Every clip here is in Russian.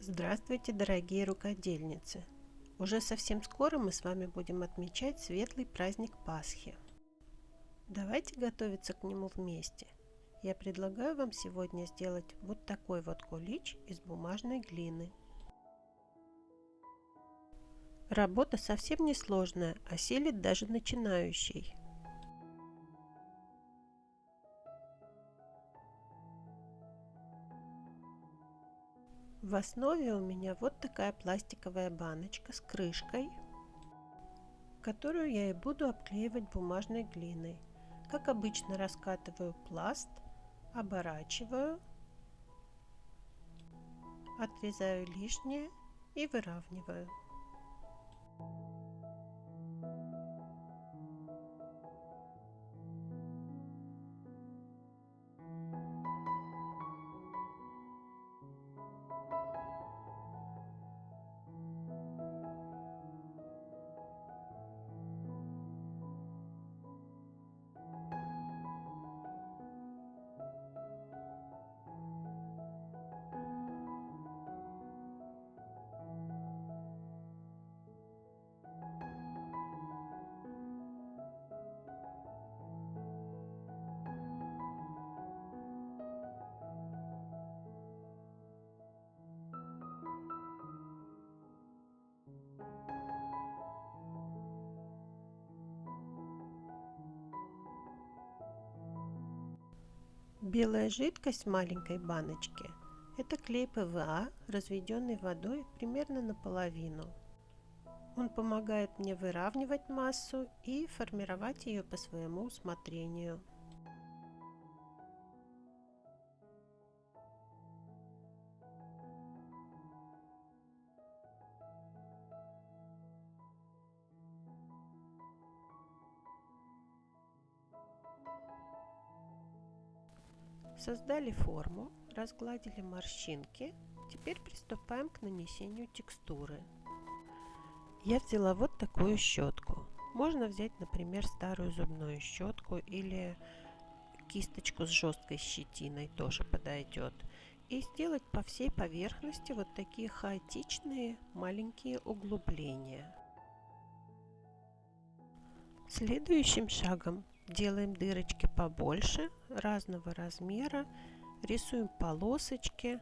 Здравствуйте, дорогие рукодельницы! Уже совсем скоро мы с вами будем отмечать светлый праздник Пасхи. Давайте готовиться к нему вместе. Я предлагаю вам сегодня сделать вот такой вот кулич из бумажной глины. Работа совсем не сложная, осилит даже начинающий. В основе у меня вот такая пластиковая баночка с крышкой, которую я и буду обклеивать бумажной глиной. Как обычно, раскатываю пласт, оборачиваю, отрезаю лишнее и выравниваю. Белая жидкость в маленькой баночке – это клей ПВА, разведенный водой примерно наполовину. Он помогает мне выравнивать массу и формировать ее по своему усмотрению. Создали форму, разгладили морщинки. Теперь приступаем к нанесению текстуры. Я взяла вот такую щетку. Можно взять, например, старую зубную щетку или кисточку с жесткой щетиной, тоже подойдет. И сделать по всей поверхности вот такие хаотичные маленькие углубления. Следующим шагом делаем дырочки побольше, разного размера, рисуем полосочки,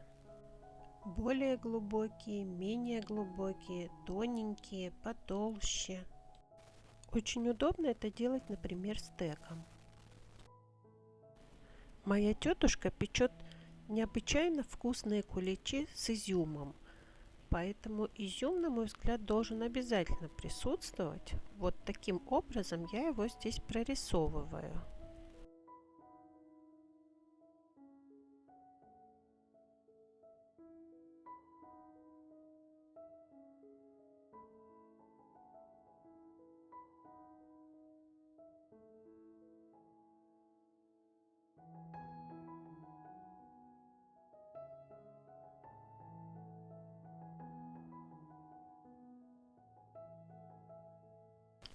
более глубокие, менее глубокие, тоненькие, потолще. Очень удобно это делать, например, стеком. Моя тетушка печет необычайно вкусные куличи с изюмом. Поэтому изюм, на мой взгляд, должен обязательно присутствовать. Вот таким образом я его здесь прорисовываю.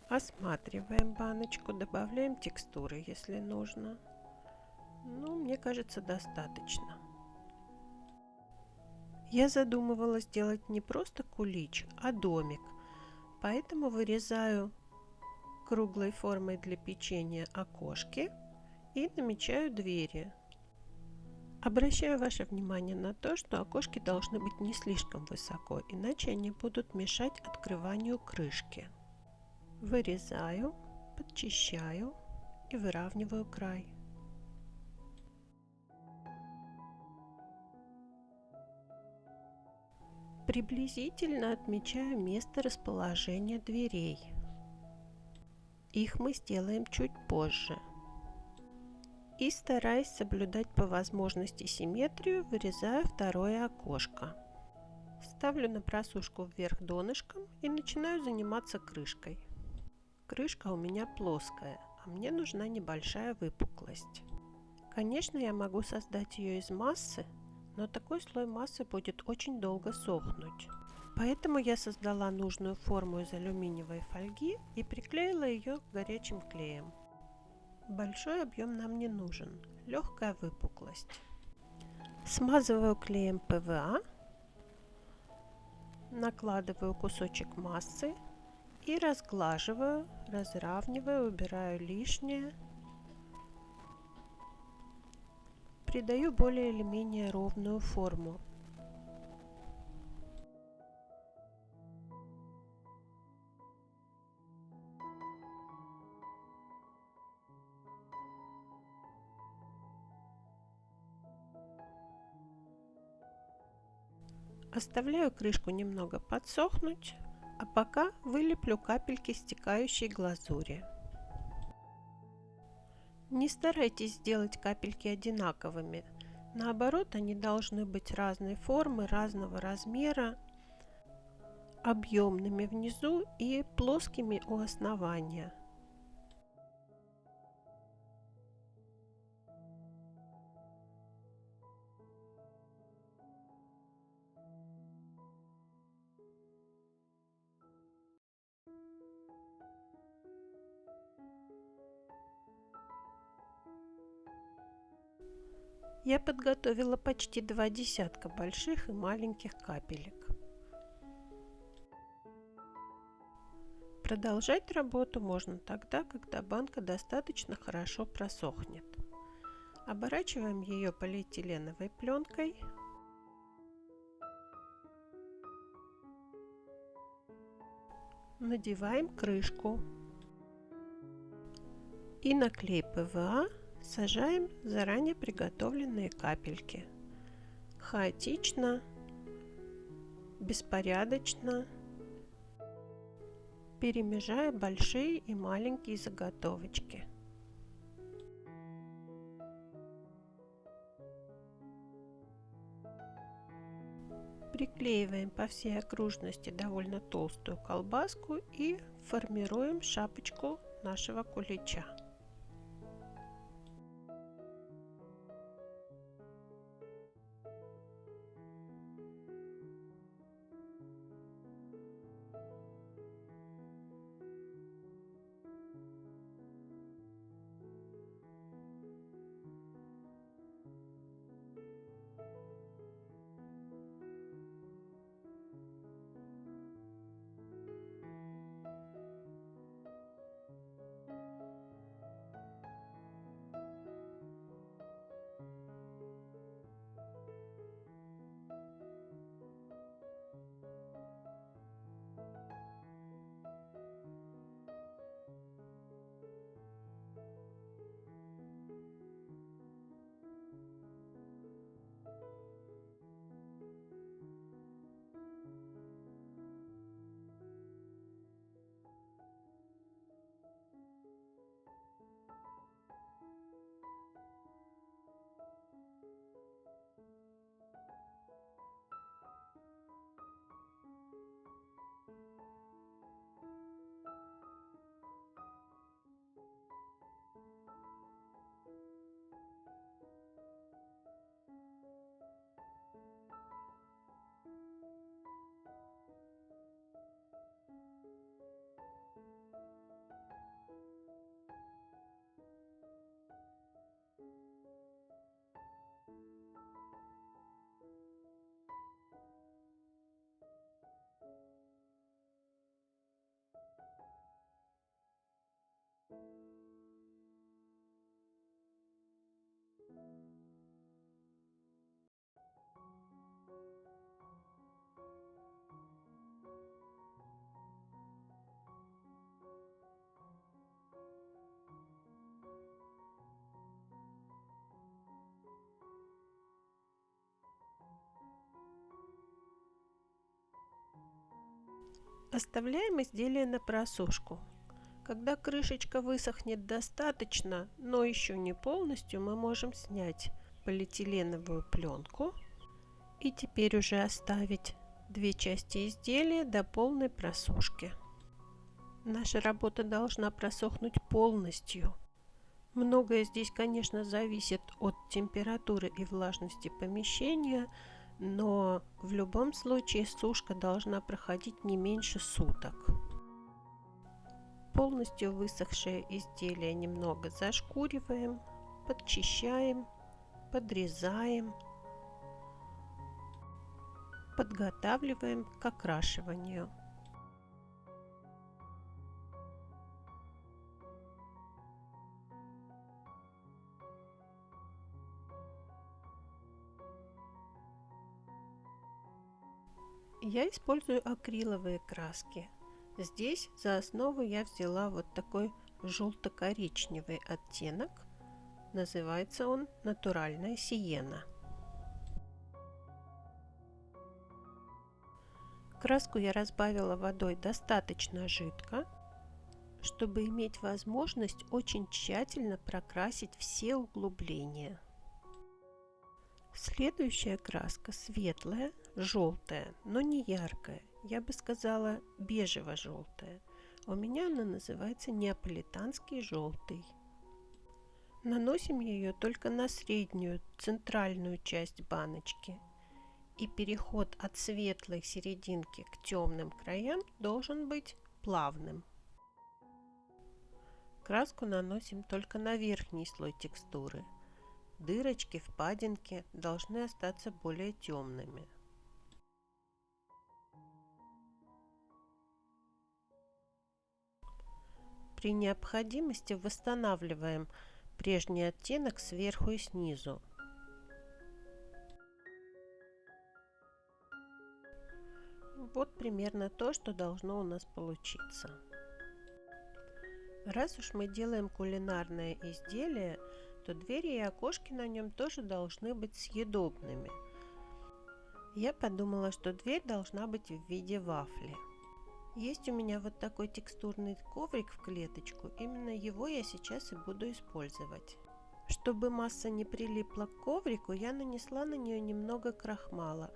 Осматриваем баночку, добавляем текстуры, если нужно. Мне кажется, достаточно. Я задумывалась сделать не просто кулич, а домик. Поэтому вырезаю круглой формой для печенья окошки и намечаю двери. Обращаю ваше внимание на то, что окошки должны быть не слишком высоко, иначе они будут мешать открыванию крышки. Вырезаю, подчищаю и выравниваю край. Приблизительно отмечаю место расположения дверей. Их мы сделаем чуть позже. И, стараясь соблюдать по возможности симметрию, вырезаю второе окошко. Ставлю на просушку вверх донышком и начинаю заниматься крышкой. Крышка у меня плоская, а мне нужна небольшая выпуклость. Конечно, я могу создать ее из массы, но такой слой массы будет очень долго сохнуть. Поэтому я создала нужную форму из алюминиевой фольги и приклеила ее горячим клеем. Большой объем нам не нужен, легкая выпуклость. Смазываю клеем ПВА накладываю кусочек массы и разглаживаю, разравниваю, убираю лишнее. Придаю более или менее ровную форму. Оставляю крышку немного подсохнуть, а пока вылеплю капельки стекающей глазури. Не старайтесь сделать капельки одинаковыми. Наоборот, они должны быть разной формы, разного размера, объемными внизу и плоскими у основания. Я подготовила почти 2 десятка больших и маленьких капелек. Продолжать работу можно тогда, когда банка достаточно хорошо просохнет. Оборачиваем ее полиэтиленовой пленкой. Надеваем крышку. И на клей ПВА сажаем заранее приготовленные капельки. Хаотично, беспорядочно, перемежая большие и маленькие заготовочки. Приклеиваем по всей окружности довольно толстую колбаску и формируем шапочку нашего кулича. Оставляем изделие на просушку. Когда крышечка высохнет достаточно, но еще не полностью, мы можем снять полиэтиленовую пленку и теперь уже оставить две части изделия до полной просушки. Наша работа должна просохнуть полностью. Многое здесь, конечно, зависит от температуры и влажности помещения, но в любом случае сушка должна проходить не меньше суток. Полностью высохшее изделие немного зашкуриваем, подчищаем, подрезаем. подготавливаем к окрашиванию. Я использую акриловые краски. Здесь за основу я взяла вот такой желто-коричневый оттенок. Называется он натуральная сиена. Краску я разбавила водой достаточно жидко, чтобы иметь возможность очень тщательно прокрасить все углубления. Следующая краска светлая, желтая, но не яркая. Я бы сказала бежево-желтая. У меня она называется неаполитанский желтый. Наносим ее только на среднюю центральную часть баночки. И переход от светлой серединки к темным краям должен быть плавным. Краску наносим только на верхний слой текстуры. Дырочки, впадинки должны остаться более темными. При необходимости восстанавливаем прежний оттенок сверху и снизу. Вот примерно то, что должно у нас получиться. Раз уж мы делаем кулинарное изделие, то двери и окошки на нем тоже должны быть съедобными. Я подумала, что дверь должна быть в виде вафли. Есть у меня вот такой текстурный коврик в клеточку, именно его я сейчас и буду использовать. Чтобы масса не прилипла к коврику, я нанесла на нее немного крахмала.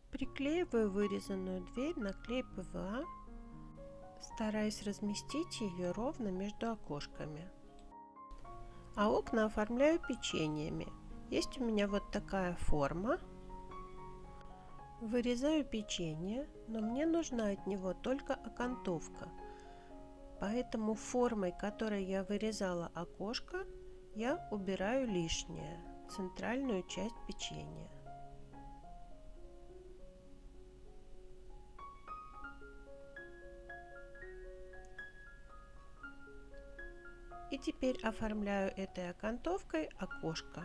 Приклеиваю вырезанную дверь на клей ПВА, стараясь разместить ее ровно между окошками. А окна оформляю печеньями. Есть у меня вот такая форма. Вырезаю печенье, но мне нужна от него только окантовка. Поэтому формой, которой я вырезала окошко, я убираю лишнее, центральную часть печенья. И теперь оформляю этой окантовкой окошко.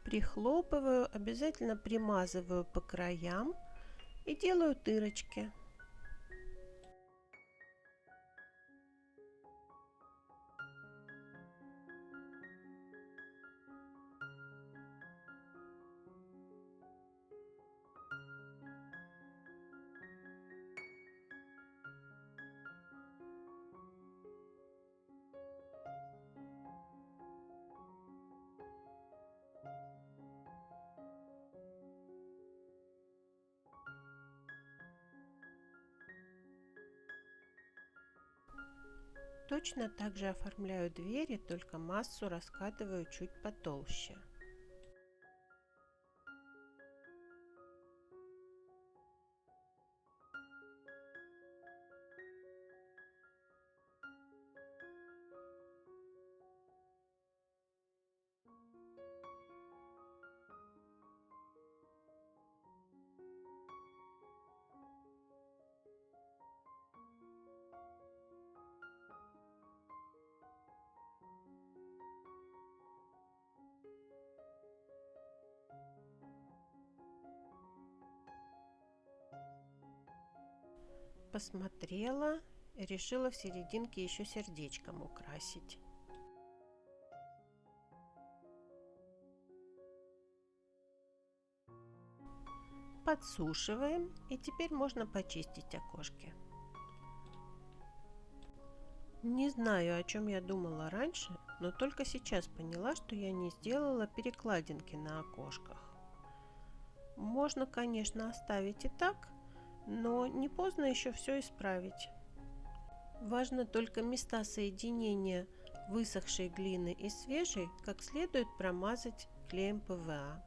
Прихлопываю, обязательно примазываю по краям и делаю дырочки. Точно так же оформляю двери, только массу раскатываю чуть потолще. Посмотрела и решила в серединке еще сердечком украсить. Подсушиваем, и теперь можно почистить окошки. Не знаю, о чем я думала раньше, но только сейчас поняла, что я не сделала перекладинки на окошках. Можно, конечно, оставить и так, но не поздно еще все исправить. Важно только места соединения высохшей глины и свежей как следует промазать клеем ПВА.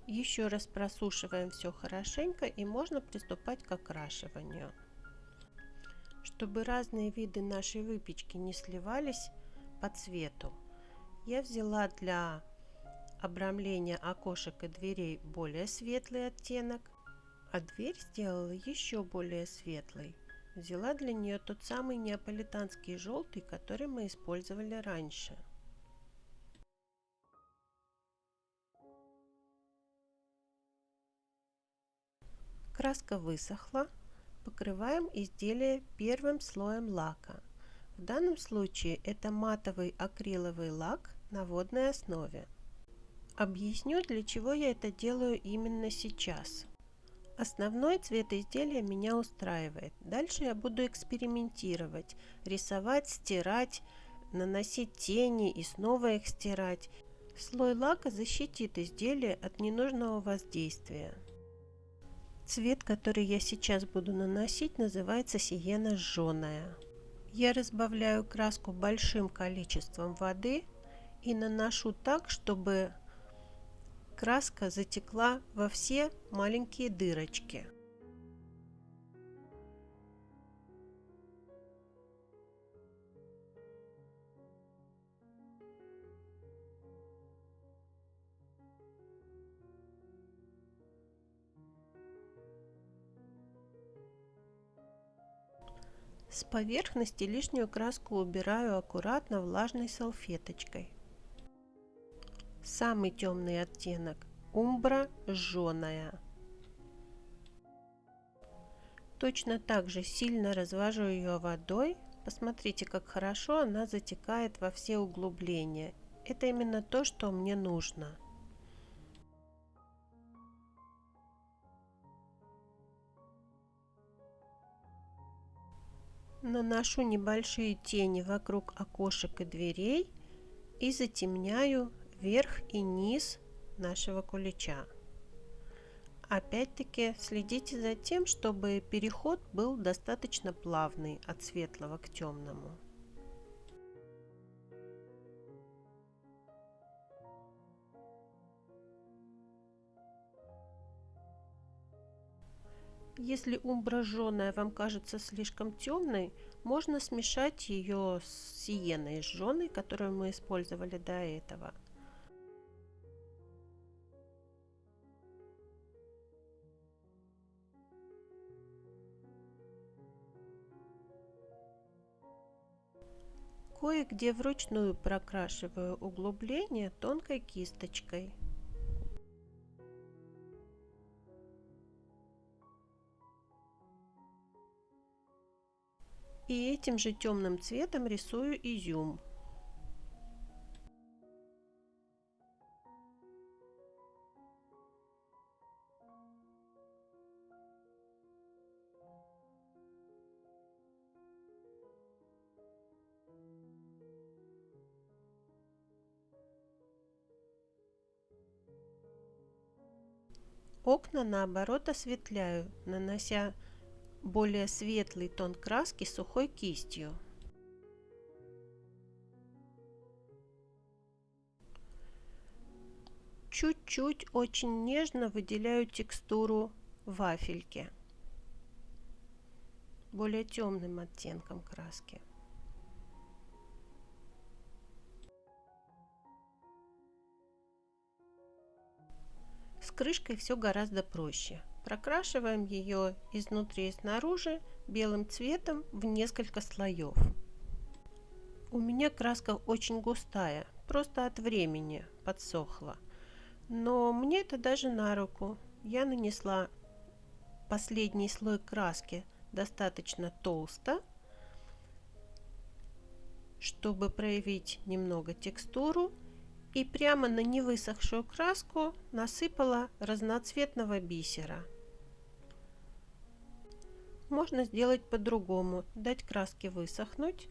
Еще раз просушиваем все хорошенько и можно приступать к окрашиванию. Чтобы разные виды нашей выпечки не сливались по цвету, я взяла для обрамления окошек и дверей более светлый оттенок, а дверь сделала еще более светлой. Взяла для нее тот самый неаполитанский желтый, который мы использовали раньше. Краска высохла. Покрываем изделие первым слоем лака. В данном случае это матовый акриловый лак на водной основе. Объясню, для чего я это делаю именно сейчас. Основной цвет изделия меня устраивает. Дальше я буду экспериментировать, рисовать, стирать, наносить тени и снова их стирать. Слой лака защитит изделие от ненужного воздействия. Цвет, который я сейчас буду наносить, называется сиена жженая. Я разбавляю краску большим количеством воды и наношу так, чтобы краска затекла во все маленькие дырочки. С поверхности лишнюю краску убираю аккуратно влажной салфеточкой. Самый темный оттенок умбра жженая. Точно так же сильно развожу ее водой. Посмотрите, как хорошо она затекает во все углубления. Это именно то, что мне нужно. Наношу небольшие тени вокруг окошек и дверей и затемняю верх и низ нашего кулича. Опять-таки следите за тем, чтобы переход был достаточно плавный от светлого к темному. Если умбра жженая вам кажется слишком темной, можно смешать ее с сиеной жженой, которую мы использовали до этого. Кое-где вручную прокрашиваю углубление тонкой кисточкой. И этим же темным цветом рисую изюм. Окна, наоборот, осветляю, нанося более светлый тон краски сухой кистью. Чуть-чуть очень нежно выделяю текстуру вафельки более темным оттенком краски. С крышкой все гораздо проще. Прокрашиваем ее изнутри и снаружи белым цветом в несколько слоев. У меня краска очень густая, просто от времени подсохла. Но мне это даже на руку. Я нанесла последний слой краски достаточно толсто, чтобы проявить немного текстуру, и прямо на невысохшую краску насыпала разноцветного бисера. Можно сделать по-другому: дать краске высохнуть,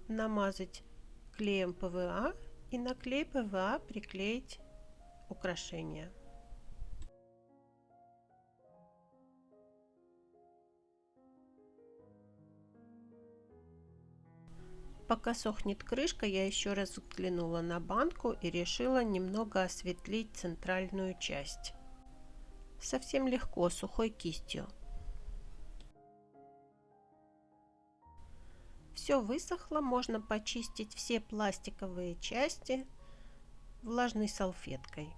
намазать клеем ПВА и на клей ПВА приклеить украшения. Пока сохнет крышка, я еще раз взглянула на банку и решила немного осветлить центральную часть. Совсем легко, сухой кистью. Все высохло, можно почистить все пластиковые части влажной салфеткой.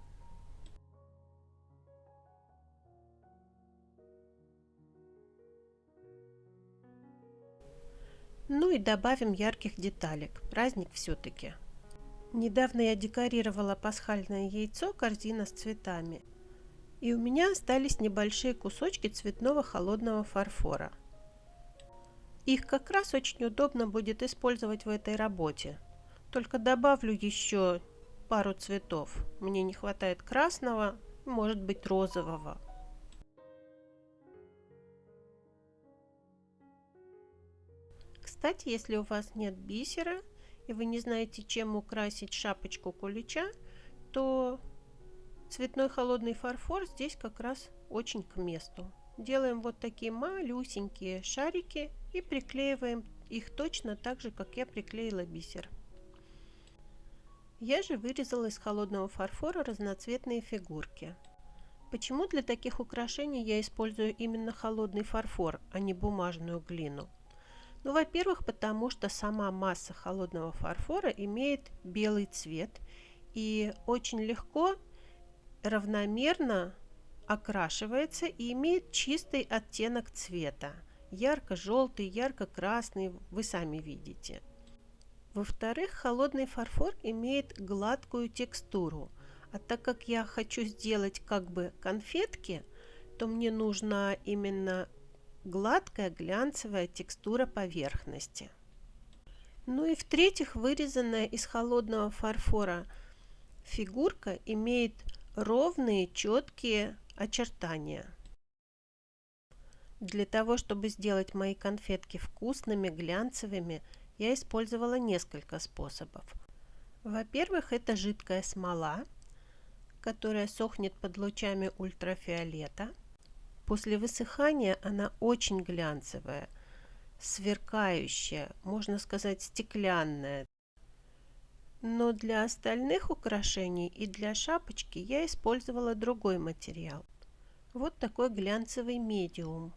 Ну и добавим ярких деталек. Праздник все-таки. Недавно я декорировала пасхальное яйцо, корзина с цветами. И у меня остались небольшие кусочки цветного холодного фарфора. Их как раз очень удобно будет использовать в этой работе. Только добавлю еще пару цветов. Мне не хватает красного, может быть розового. Кстати, если у вас нет бисера и вы не знаете, чем украсить шапочку кулича, то цветной холодный фарфор здесь как раз очень к месту. Делаем вот такие малюсенькие шарики и приклеиваем их точно так же, как я приклеила бисер. Я же вырезала из холодного фарфора разноцветные фигурки. Почему для таких украшений я использую именно холодный фарфор, а не бумажную глину? Ну, во-первых, потому что сама масса холодного фарфора имеет белый цвет и очень легко, равномерно окрашивается и имеет чистый оттенок цвета. Ярко-желтый, ярко-красный, вы сами видите. Во-вторых, холодный фарфор имеет гладкую текстуру. А так как я хочу сделать как бы конфетки, то мне нужна именно гладкая глянцевая текстура поверхности. Ну и в-третьих, вырезанная из холодного фарфора фигурка имеет ровные, четкие очертания. Для того, чтобы сделать мои конфетки вкусными, глянцевыми, я использовала несколько способов. Во-первых, это жидкая смола, которая сохнет под лучами ультрафиолета. После высыхания она очень глянцевая, сверкающая, можно сказать, стеклянная. Но для остальных украшений и для шапочки я использовала другой материал. Вот такой глянцевый медиум.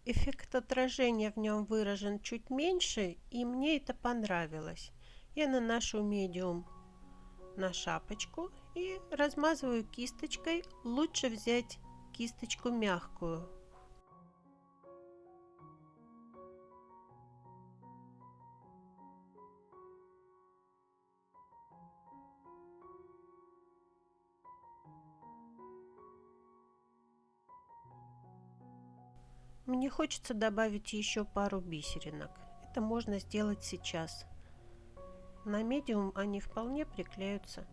Эффект отражения в нем выражен чуть меньше, и мне это понравилось. Я наношу медиум на шапочку и размазываю кисточкой. Лучше взять кисточку мягкую. Мне хочется добавить еще пару бисеринок. Это можно сделать сейчас. На медиум они вполне приклеются.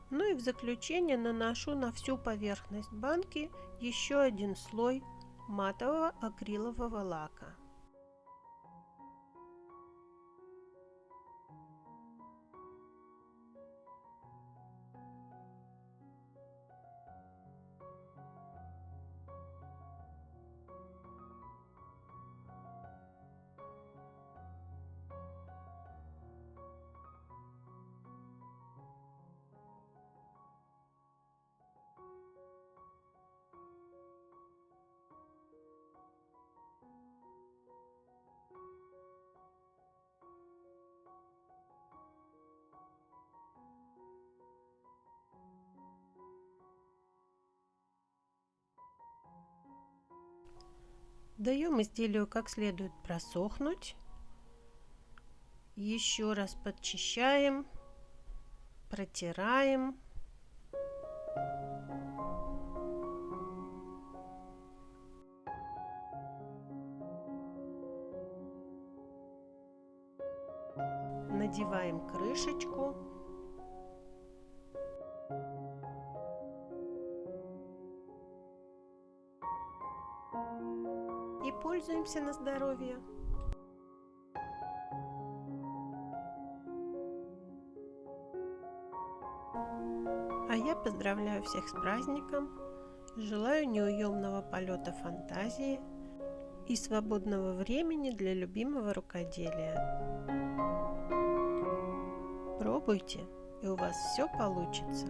Ну и в заключение наношу на всю поверхность банки еще один слой матового акрилового лака. Даем изделию как следует просохнуть. Еще раз подчищаем, протираем. Надеваем крышечку. И пользуемся на здоровье. А я поздравляю всех с праздником, желаю неуемного полета фантазии и свободного времени для любимого рукоделия. Пробуйте, и у вас все получится.